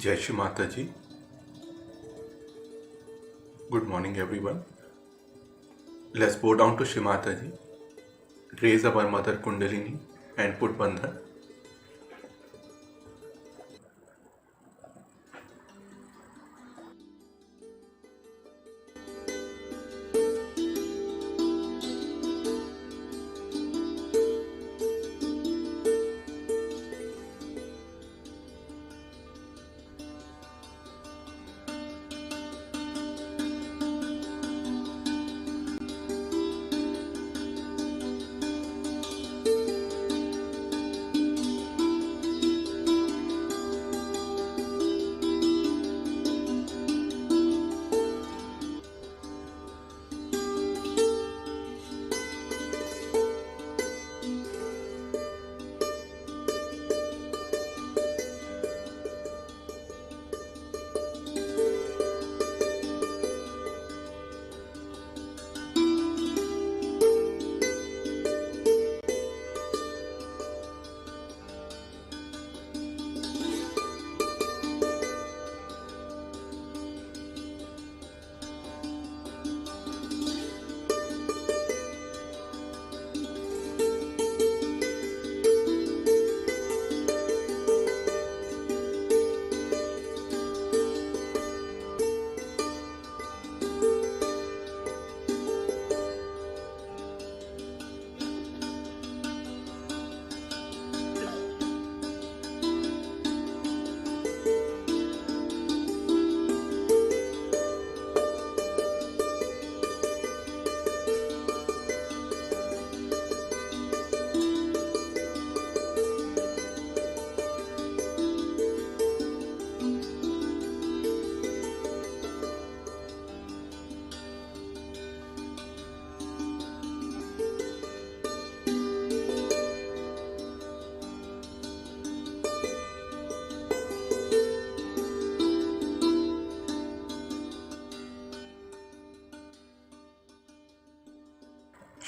Jai Shri Mataji. Good morning, everyone. Let's bow down to Shri Mataji, raise our Mother Kundalini, and put Bandhan.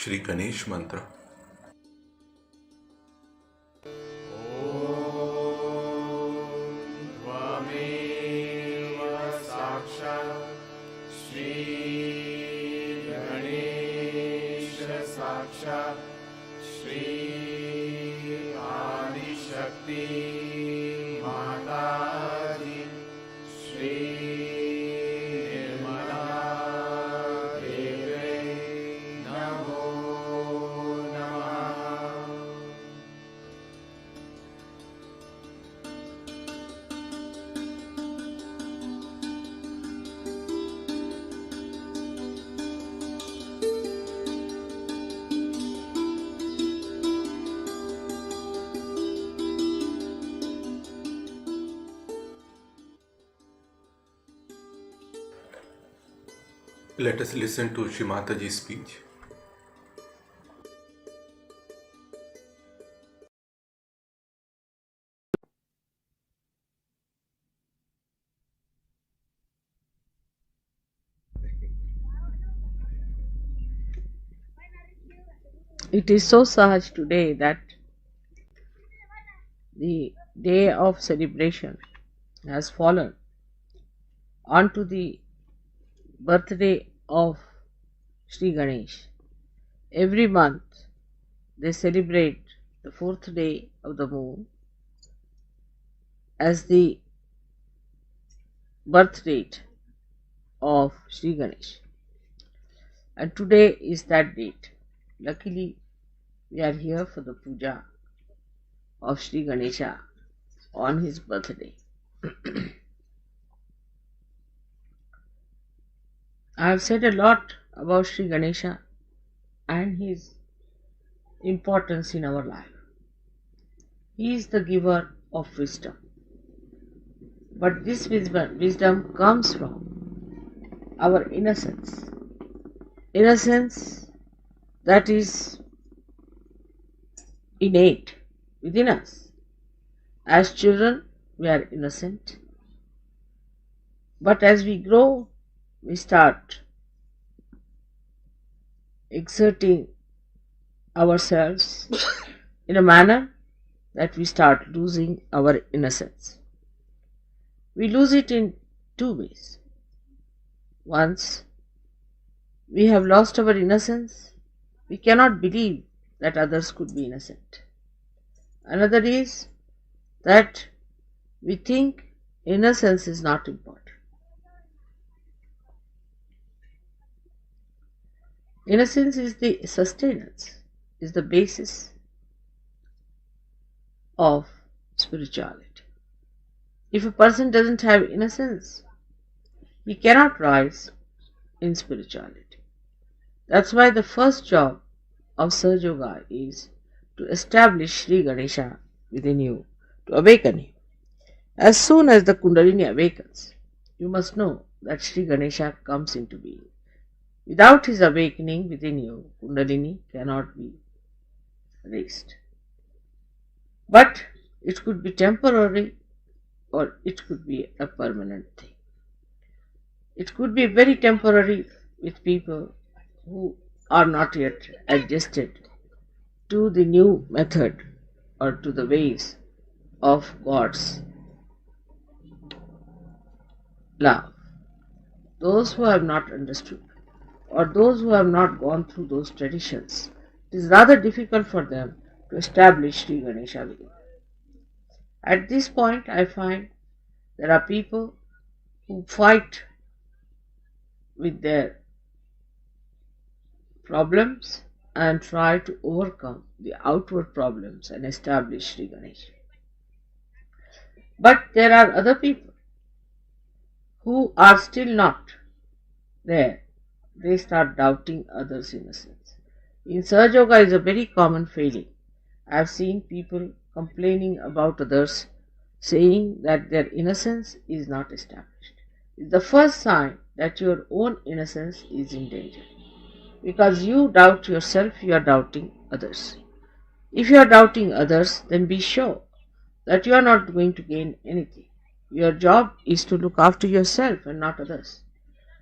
Shri Ganesh Mantra. Let us listen to Shri Mataji's speech. It is so sahaj today that the day of celebration has fallen onto the birthday of Sri Ganesh. Every month they celebrate the fourth day of the moon as the birth date of Sri Ganesh. And today is that date. Luckily, we are here for the puja of Sri Ganesha on his birthday. I have said a lot about Sri Ganesha and his importance in our life. He is the giver of wisdom. But this wisdom comes from our innocence. Innocence that is innate within us. As children, we are innocent. But as we grow, we start exerting ourselves in a manner that we start losing our innocence. We lose it in two ways. Once we have lost our innocence, we cannot believe that others could be innocent. Another is that we think innocence is not important. Innocence is the sustenance, is the basis of spirituality. If a person doesn't have innocence, he cannot rise in spirituality. That's why the first job of Surge Yoga is to establish Sri Ganesha within you, to awaken you. As soon as the Kundalini awakens, you must know that Sri Ganesha comes into being. Without his awakening within you, Kundalini cannot be raised. But it could be temporary or it could be a permanent thing. It could be very temporary with people who are not yet adjusted to the new method or to the ways of God's love. Those who have not understood or those who have not gone through those traditions, it is rather difficult for them to establish Sri Ganesha within. At this point, I find there are people who fight with their problems and try to overcome the outward problems and establish Sri Ganesha. But there are other people who are still not there. They start doubting others' innocence. In Surge Yoga is a very common failing. I have seen people complaining about others, saying that their innocence is not established. It's the first sign that your own innocence is in danger. Because you doubt yourself, you are doubting others. If you are doubting others, then be sure that you are not going to gain anything. Your job is to look after yourself and not others.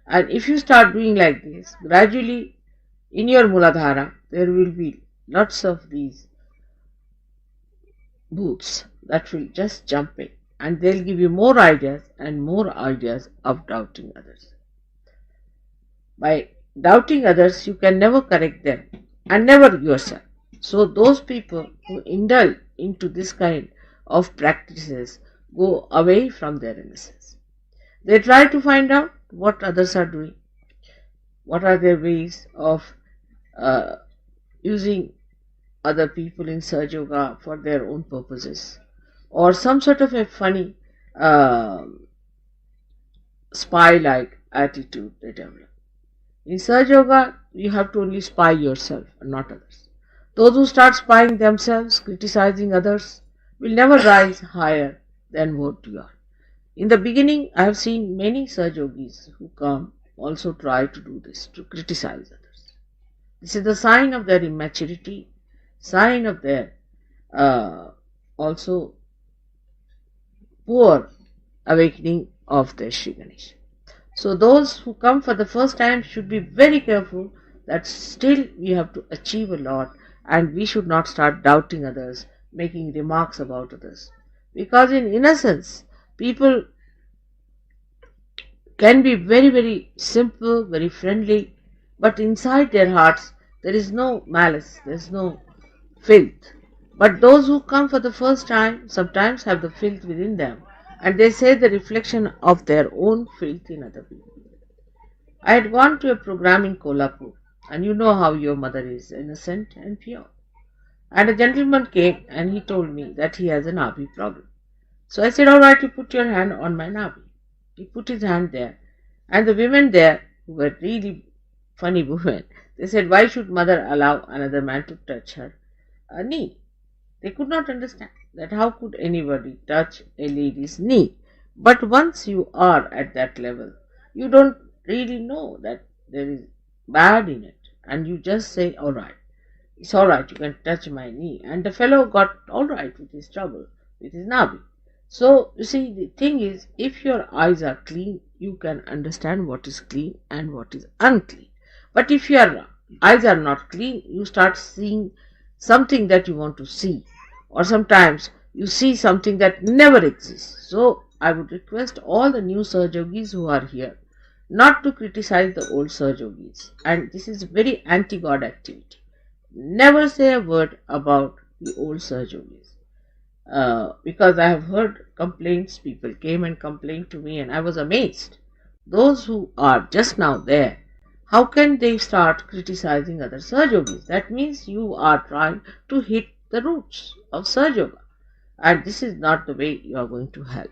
And if you start doing like this, gradually in your Muladhara, there will be lots of these booths that will just jump in and they'll give you more ideas and more ideas of doubting others. By doubting others, you can never correct them and never yourself. So those people who indulge into this kind of practices go away from their innocence. They try to find out what others are doing, what are their ways of using other people in Surge Yoga for their own purposes, or some sort of a funny spy-like attitude they develop. In Surge Yoga, you have to only spy yourself and not others. Those who start spying themselves, criticizing others, will never rise higher than what you are. In the beginning, I have seen many Surge Yogis who come also try to do this, to criticize others. This is the sign of their immaturity, sign of their also poor awakening of their Sri Ganesha. So those who come for the first time should be very careful that still we have to achieve a lot and we should not start doubting others, making remarks about others. Because in innocence, people can be very, very simple, very friendly, but inside their hearts there is no malice, there is no filth. But those who come for the first time sometimes have the filth within them, and they say the reflection of their own filth in other people. I had gone to a program in Kolhapur, and you know how your mother is, innocent and pure. And a gentleman came and he told me that he has a Nabi problem. So I said, all right, you put your hand on my Nabi. He put his hand there, and the women there, who were really funny women, they said, why should mother allow another man to touch her knee? They could not understand that how could anybody touch a lady's knee. But once you are at that level, you don't really know that there is bad in it, and you just say, all right, it's all right, you can touch my knee. And the fellow got all right with his trouble, with his Nabi. So, you see, the thing is, if your eyes are clean, you can understand what is clean and what is unclean. But if your eyes are not clean, you start seeing something that you want to see. Or sometimes you see something that never exists. So, I would request all the new Sahajogis who are here not to criticize the old Sahajogis. And this is very anti-God activity. Never say a word about the old Sahajogis. Because I have heard complaints, people came and complained to me and I was amazed. Those who are just now there, how can they start criticizing other Sahajogis? That means you are trying to hit the roots of Sahaja. And this is not the way you are going to help.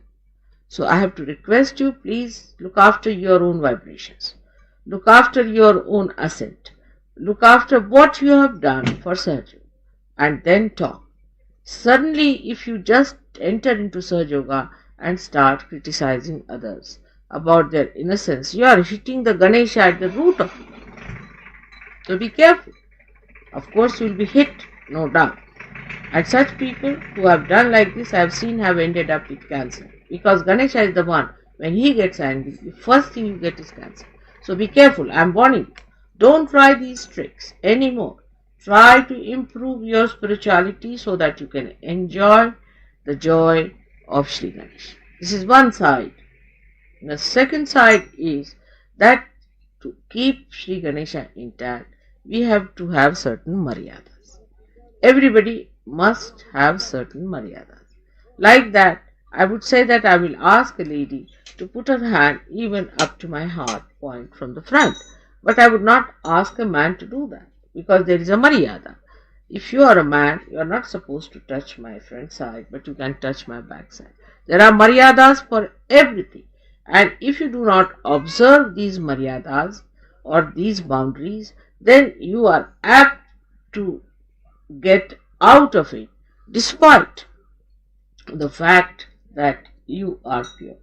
So I have to request you, please look after your own vibrations. Look after your own ascent. Look after what you have done for Sahaja. And then talk. Suddenly, if you just enter into Sahaja Yoga and start criticizing others about their innocence, you are hitting the Ganesha at the root of it. So be careful. Of course, you will be hit, no doubt. And such people who have done like this, I have seen have ended up with cancer. Because Ganesha is the one, when he gets angry, the first thing you get is cancer. So be careful, I am warning you. Don't try these tricks anymore. Try to improve your spirituality so that you can enjoy the joy of Sri Ganesha. This is one side. The second side is that to keep Sri Ganesha intact, we have to have certain maryadas. Everybody must have certain maryadas. Like that, I would say that I will ask a lady to put her hand even up to my heart point from the front. But I would not ask a man to do that because there is a maryada. If you are a man, you are not supposed to touch my front side, but you can touch my back side. There are maryadas for everything. And if you do not observe these maryadas or these boundaries, then you are apt to get out of it despite the fact that you are pure.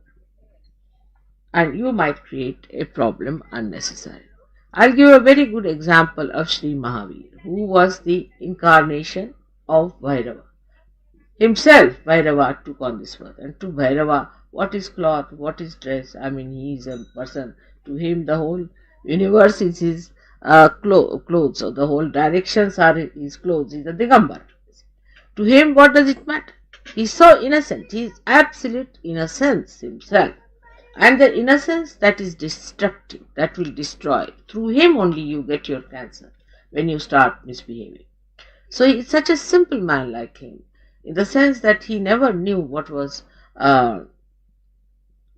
And you might create a problem unnecessarily. I'll give a very good example of Sri Mahavir, who was the incarnation of Bhairava. Himself, Bhairava took on this birth. And to Bhairava, what is cloth, what is dress? I mean, he is a person. To him, the whole universe is his clothes. So the whole directions are his clothes. He is a Digambara. To him, what does it matter? He is so innocent. He is absolute innocence himself. And the innocence that is destructive, that will destroy. Through him only you get your cancer when you start misbehaving. So he is such a simple man like him, in the sense that he never knew what was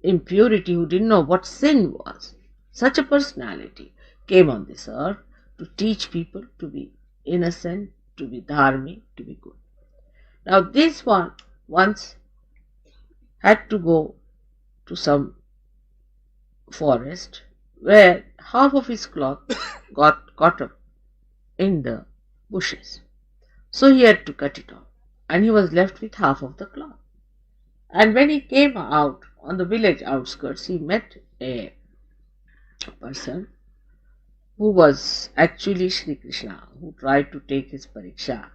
impurity, who didn't know what sin was. Such a personality came on this earth to teach people to be innocent, to be dharmic, to be good. Now this one once had to go to some forest where half of his cloth got caught up in the bushes. So he had to cut it off and he was left with half of the cloth. And when he came out on the village outskirts, he met a person who was actually Sri Krishna, who tried to take his pariksha,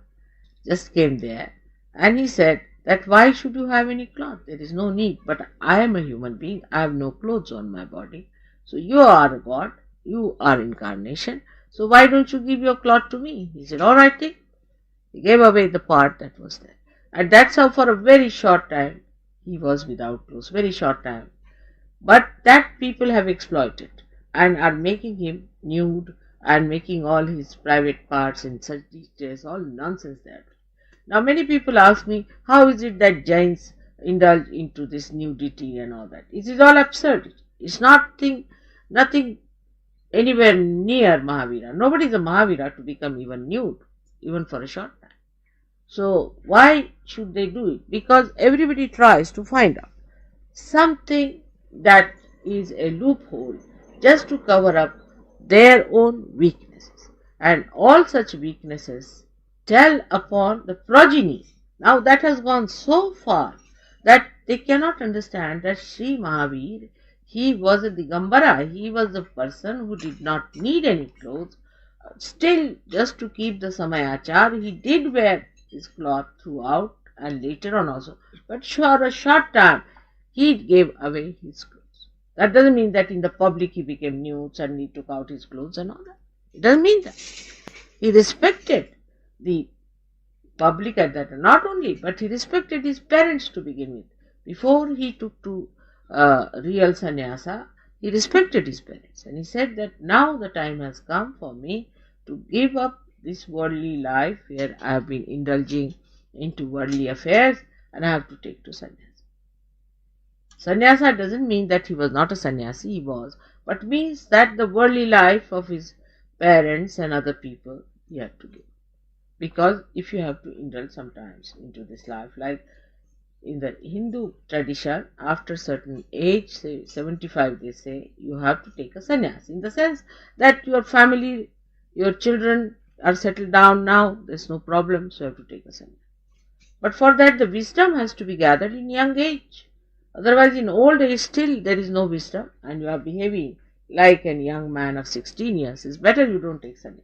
just came there and he said that why should you have any cloth? There is no need, but I am a human being, I have no clothes on my body. So you are a god, you are incarnation, so why don't you give your cloth to me? He said, all right, then. He gave away the part that was there. And that's how for a very short time he was without clothes, very short time. But that people have exploited and are making him nude and making all his private parts in such details, all nonsense there. Now many people ask me, how is it that Jains indulge into this nudity and all that? It is all absurd. It's nothing anywhere near Mahavira. Nobody is a Mahavira to become even nude, even for a short time. So why should they do it? Because everybody tries to find out something that is a loophole just to cover up their own weaknesses. And all such weaknesses tell upon the progeny. Now that has gone so far that they cannot understand that Sri Mahavir, he was a Digambara, he was a person who did not need any clothes. Still, just to keep the Samayachar, he did wear his cloth throughout and later on also. But for a short time, he gave away his clothes. That doesn't mean that in the public he became nude, suddenly took out his clothes and all that. It doesn't mean that. He respected the public at that time. Not only, but he respected his parents to begin with. Before he took to real sannyasa, he respected his parents, and he said that now the time has come for me to give up this worldly life where I have been indulging into worldly affairs, and I have to take to sannyasa. Sannyasa doesn't mean that he was not a sannyasi, he was, but means that the worldly life of his parents and other people he had to give. Because if you have to indulge sometimes into this life, like in the Hindu tradition, after certain age, say 75, they say, you have to take a sannyas. In the sense that your family, your children are settled down now, there's no problem, so you have to take a sannyas. But for that, the wisdom has to be gathered in young age. Otherwise, in old age, still there is no wisdom, and you are behaving like a young man of 16 years. It's better you don't take sannyas.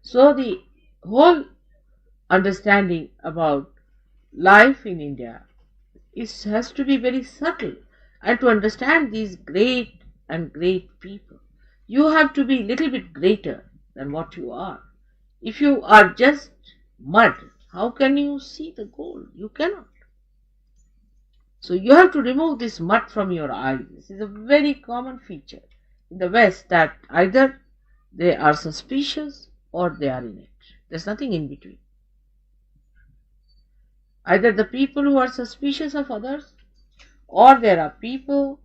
So the whole understanding about life in India has to be very subtle, and to understand these great people, you have to be a little bit greater than what you are. If you are just mud, how can you see the gold? You cannot. So you have to remove this mud from your eyes. This is a very common feature in the West, that either they are suspicious or they are in it. There's nothing in between. Either the people who are suspicious of others, or there are people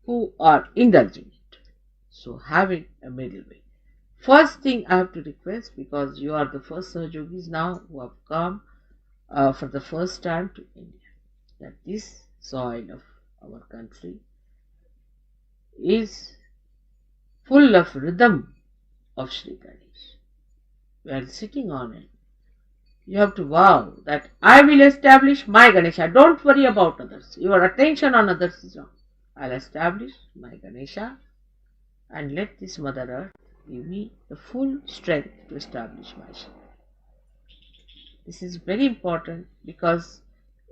who are indulging it. So having a middle way. First thing I have to request, because you are the first Sahajogis now who have come for the first time to India, that this soil of our country is full of rhythm of Sri Ganesh. We are sitting on it. You have to vow that I will establish my Ganesha. Don't worry about others. Your attention on others is wrong. I'll establish my Ganesha, and let this Mother Earth give me the full strength to establish myself. This is very important, because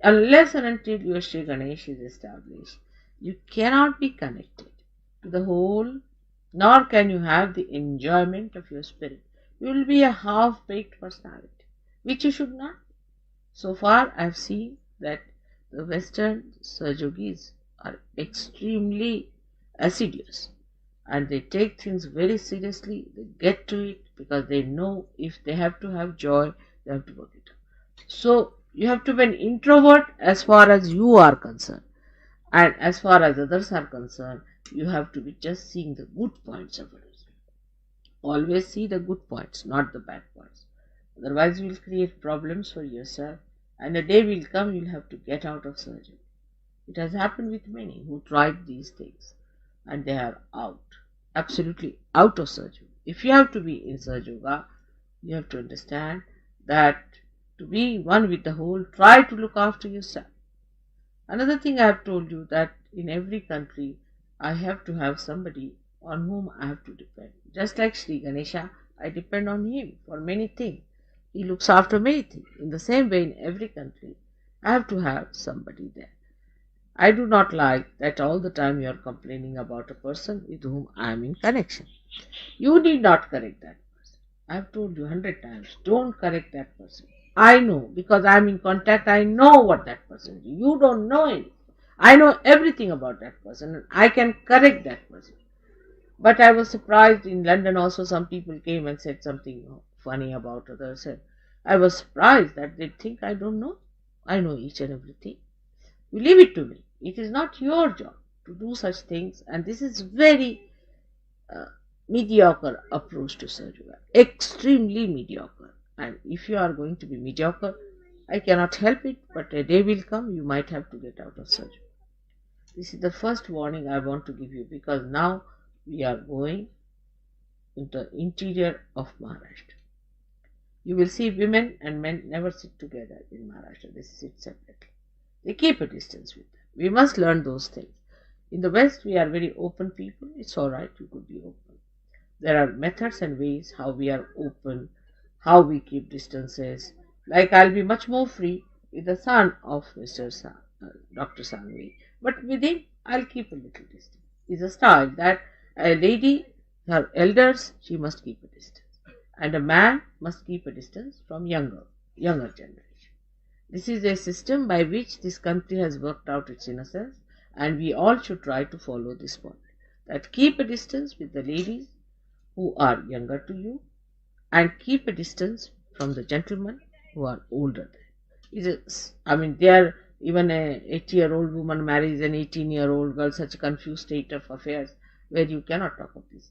unless and until your Sri Ganesh is established, you cannot be connected to the whole, nor can you have the enjoyment of your spirit. You will be a half-baked personality, which you should not. So far I have seen that the Western Sahajogis are extremely assiduous, and they take things very seriously. They get to it because they know if they have to have joy, they have to work it out. So you have to be an introvert as far as you are concerned, and as far as others are concerned, you have to be just seeing the good points of others. Always see the good points, not the bad points. Otherwise, you will create problems for yourself, and a day will come you will have to get out of surgery. It has happened with many who tried these things, and they are out, absolutely out of surgery. If you have to be in Sahaja, you have to understand that to be one with the whole, try to look after yourself. Another thing I have told you, that in every country I have to have somebody on whom I have to depend. Just like Sri Ganesha, I depend on him for many things. He looks after many things. In the same way, in every country, I have to have somebody there. I do not like that all the time you are complaining about a person with whom I am in connection. You need not correct that person. I have told you 100 times, don't correct that person. I know, because I am in contact, I know what that person is. You don't know anything. I know everything about that person, and I can correct that person. But I was surprised in London also, some people came and said something funny about others. I was surprised that they think I don't know. I know each and everything. You leave it to me. It is not your job to do such things, and this is very mediocre approach to surgery. Extremely mediocre. And if you are going to be mediocre, I cannot help it, but a day will come you might have to get out of surgery. This is the first warning I want to give you, because now we are going into the interior of Maharashtra. You will see women and men never sit together in Maharashtra. They sit separately. They keep a distance with them. We must learn those things. In the West, we are very open people. It's alright, you could be open. There are methods and ways how we are open, how we keep distances. Like I'll be much more free with the son of Dr. Sangvi, but with him I'll keep a little distance. It's a style that a lady, her elders, she must keep a distance, and a man must keep a distance from younger generation. This is a system by which this country has worked out its innocence, and we all should try to follow this point. That keep a distance with the ladies who are younger to you, and keep a distance from the gentlemen who are older. There even a 80-year-old woman marries an 18-year-old girl, such a confused state of affairs where you cannot talk of this.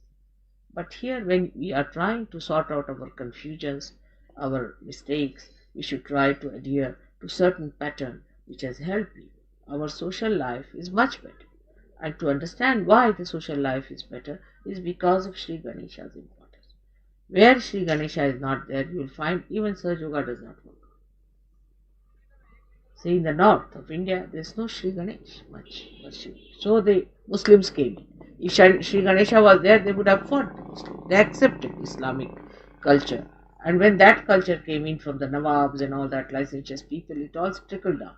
But here, when we are trying to sort out our confusions, our mistakes, we should try to adhere to certain pattern which has helped you. Our social life is much better. And to understand why the social life is better is because of Sri Ganesha's importance. Where Sri Ganesha is not there, you will find even Saj Yoga does not work. See, in the north of India, there is no Sri Ganesh much. So the Muslims came in. If Sri Ganesha was there, they would have fought. They accepted Islamic culture. And when that culture came in from the Nawabs and all that licentious people, it all trickled down.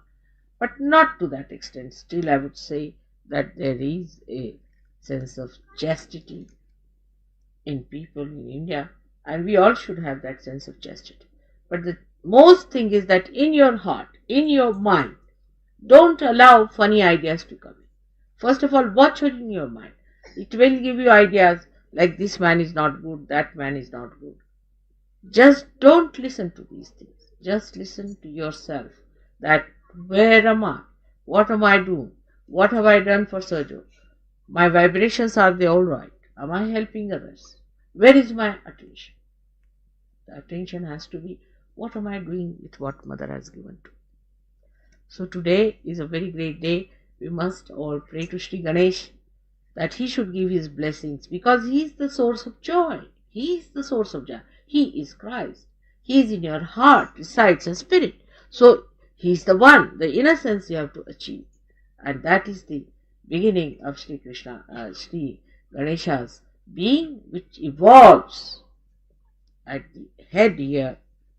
But not to that extent. Still, I would say that there is a sense of chastity in people in India, and we all should have that sense of chastity. But the most thing is that in your heart, in your mind, don't allow funny ideas to come in. First of all, watch it in your mind. It will give you ideas like this man is not good, that man is not good. Just don't listen to these things. Just listen to yourself. That where am I? What am I doing? What have I done for Sergio? My vibrations, are they all right? Am I helping others? Where is my attention? The attention has to be, what am I doing with what Mother has given to me? So today is a very great day. We must all pray to Sri Ganesh that he should give his blessings, because he is the source of joy. He is the source of joy. He is Christ. He is in your heart, resides a spirit. So he is the one, the innocence you have to achieve. And that is the beginning of Sri Ganesha's being, which evolves at the head here,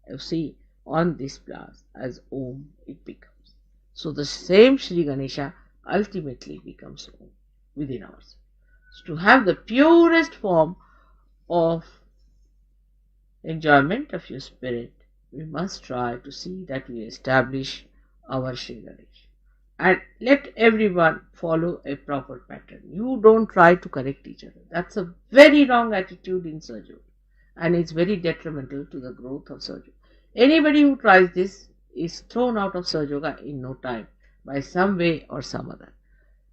you see, on this glass as Om it becomes. So the same Sri Ganesha ultimately becomes Om within ourselves. So to have the purest form of enjoyment of your spirit, we must try to see that we establish our Sri Ganesha. And let everyone follow a proper pattern. You don't try to correct each other. That's a very wrong attitude in Sajo. And it's very detrimental to the growth of Sajo. Anybody who tries this is thrown out of Sajo Yoga in no time by some way or some other.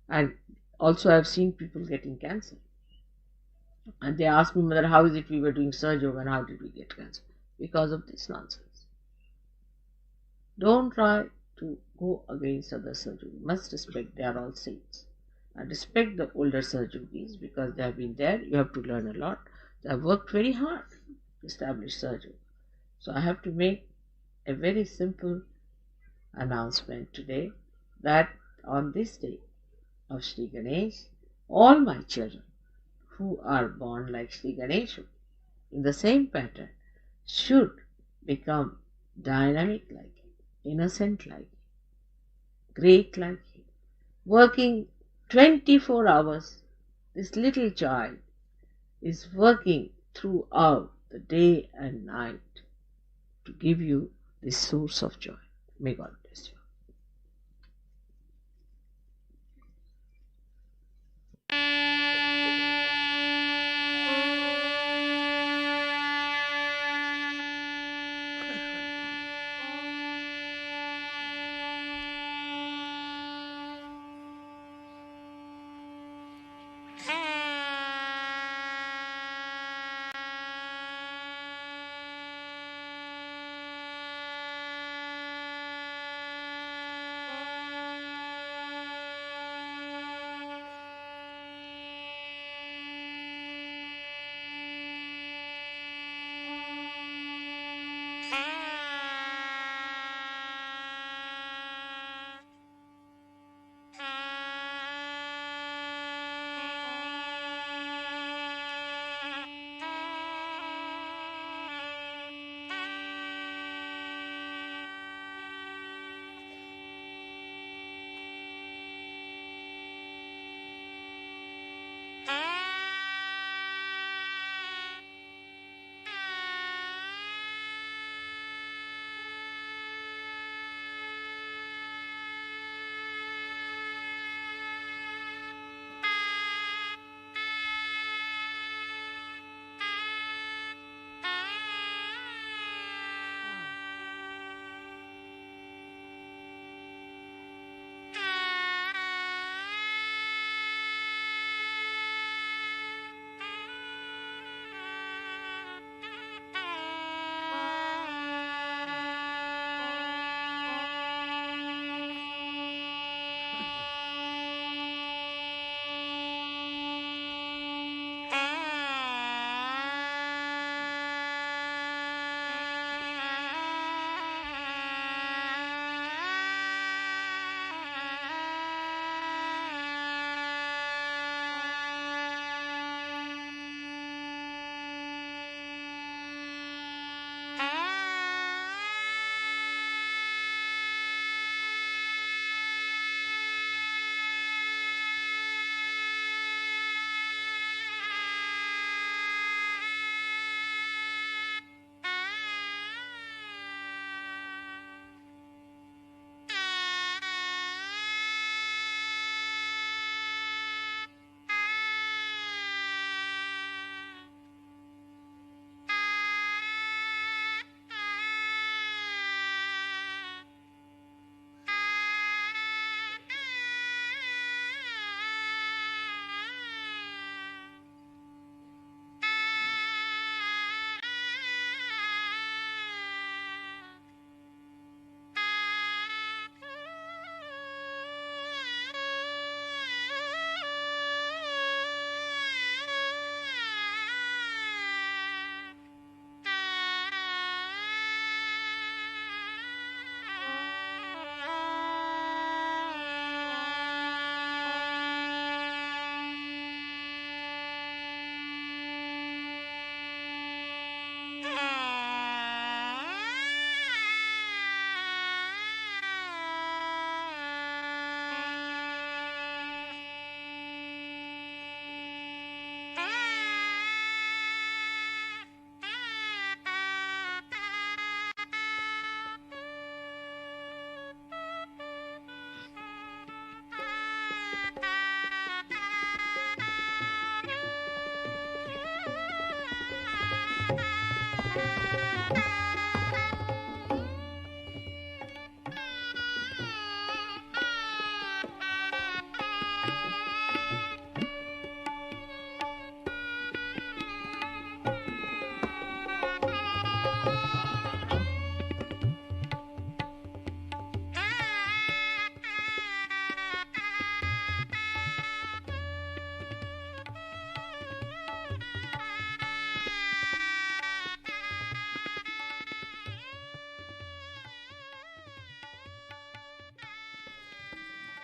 And also I've seen people getting cancer. And they ask me, Mother, how is it we were doing Sajo Yoga and how did we get cancer? Because of this nonsense. Don't try to go against other Sajo. You must respect, they are all saints. And respect the older Sajogis because they have been there. You have to learn a lot. They have worked very hard to establish Sajo. So I have to make a very simple announcement today that on this day of Sri Ganesh, all my children who are born like Sri Ganesha in the same pattern should become dynamic like him, innocent like him, great like him, working 24 hours. This little child is working throughout the day and night to give you this source of joy. May God bless you.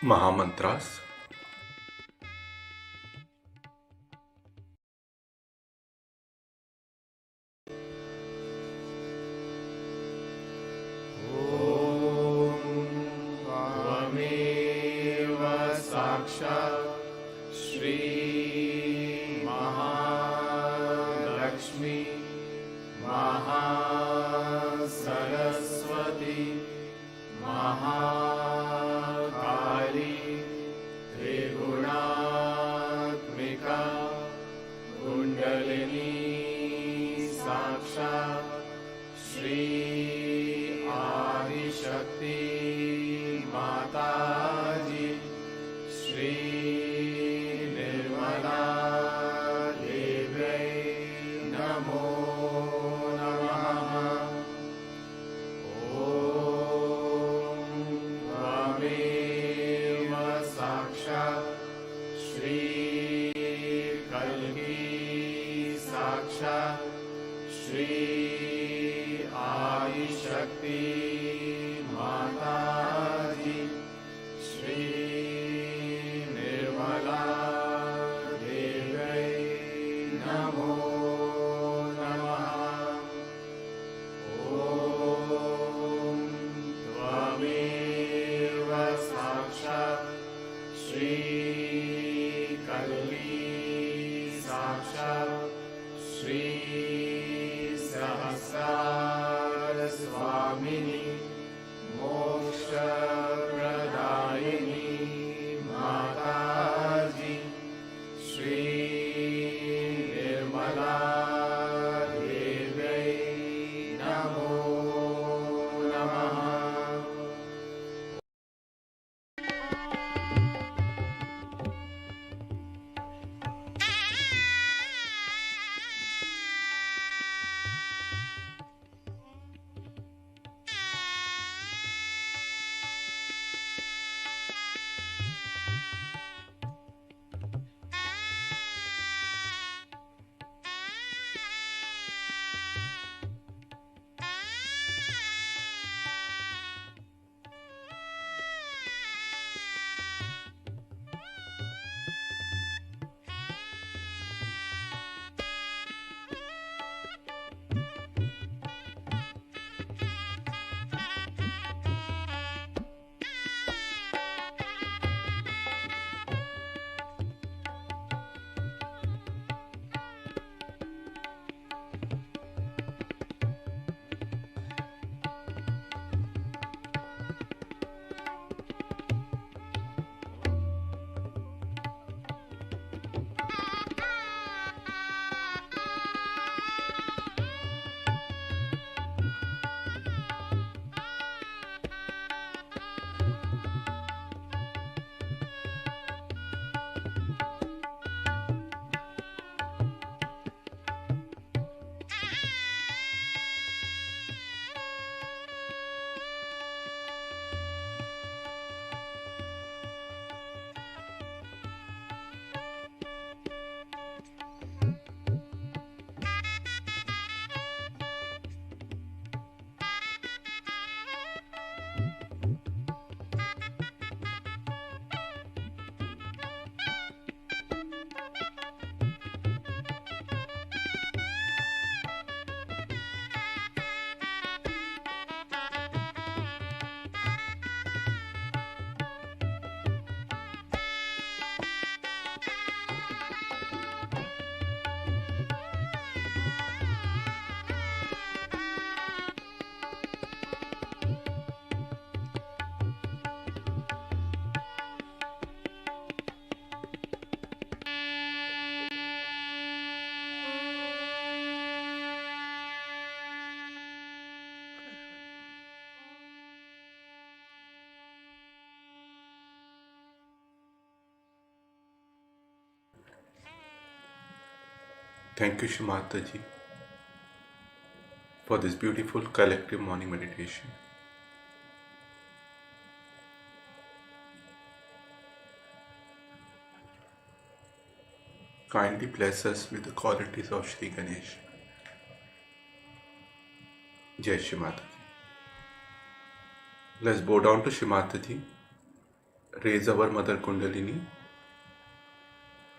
Mahamantras. त्वमेव साक्षात् Shri Mahalakshmi Mahasaraswati Mahakali Thank you, Shimata ji, for this beautiful collective morning meditation. Kindly bless us with the qualities of Sri Ganesha. Jai Shimata ji. Let's bow down to Shimata ji, raise our mother Kundalini,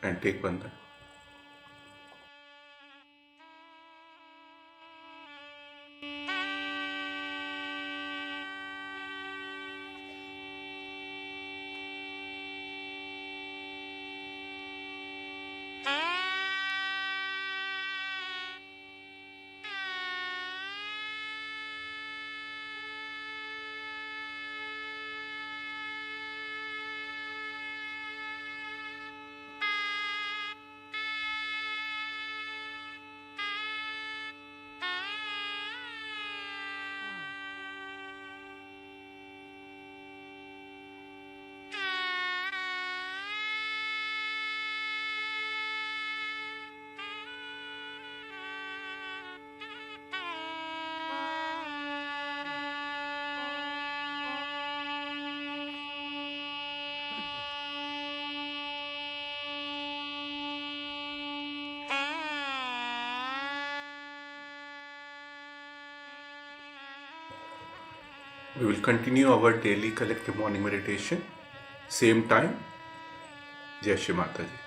and take Bandhan. We will continue our daily collective morning meditation. Same time. Jai Shri Mata ji.